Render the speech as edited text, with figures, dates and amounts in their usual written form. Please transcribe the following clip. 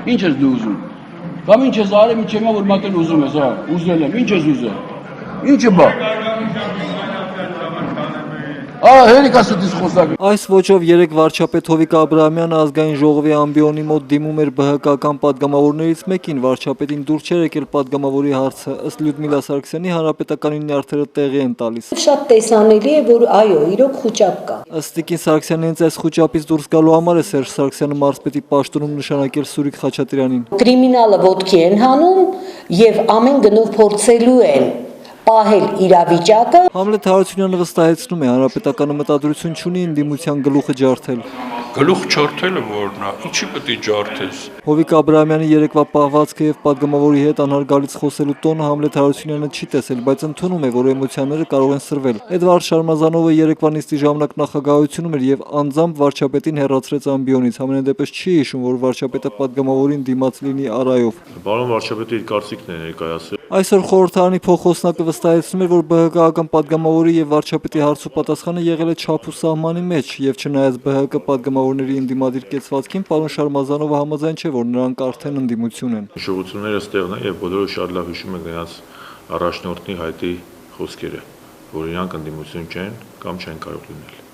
Ինչ ես դու ուզում։ Կամ ինչ ես արել, ինչ եմա որ մատել ուզում ես, հա, ուզել եմ, ինչ ես ուզել։ Ինչը բա։ Հերիկա ստից խոսակ։ Այս ոճով երեք վարչապետ Հովիկ Աբրահամյանը ազգային ժողովի ամբիոնի մոտ դիմում էր ԲՀԿ-ական պատգամավորներից մեկին, վարչապետին դուր չէր եկել պատգամավորի հարցը, ըստ Լյուդմիլա Սարգսյանի հանրապետականին նյարդերը տեղի են տալիս։ Շատ տեսանելի է, որ այո, իրոք խուճապ կա։ Ըստ Տիկին Սարգսյանի հենց այս խուճապից դուրս գալու համար է Սերժ Սարգսյանը մարզպետի պաշտոնում նշանակել Սուրիկ Խաչատրյանին։ Կրիմինալը ոտքի են հանում եւ ամեն գնով փորձելու են պահել իրավիճակը։ Համլետ Հարությունյանը վստահեցնում է, հանրապետականը մտադրություն չունի ընդդիմության գլուխը ջարդել։ Գլուխ ջարդելը որն է, ինչի պետք է ջարդես։ Հովիկ Աբրահամյանի երեկվա պահվածքը եւ պատգամավորի հետ անհարգալից խոսելու տոնը Համլետ Հարությունյանը չի տեսել, բայց ընդունում է, որ էմոցիաները կարող են սրվել։ Էդվարդ Շարմազանովը երեկվա նիստի ժամանակ նախագահությունում էր եւ անձամբ վարչապետին հեռացրեց ամբիոնից։ Համենայնդեպս չի հիշում, որ վարչապետը պատգամավորին դիմաց լինի արայով։ Պարոն վարչապետը իր կարծիքն է ներկայացրել։ Այսօր խորհրդարանի փոխոսնակը վստահեցնում էր, որ ԲՀԿ-ական պատգամավորի եւ վարչապետի հարցուպատասխանը եղել է չափ ու սահմանի մեջ եւ չնայած ԲՀԿ պատգամավորների ընդդիմադիր կեցվածքին, պարոն Շարմազանովը համաձայն չէ, որ նրանք արդեն ընդդիմություն են։ Հիշողությունները ստեղն են եւ բոլորը շատ լավ հիշում են նրանց առաջնորդի հայտի խոսքերը, որ իրանք ընդդիմություն չեն կամ չեն կարող լինել։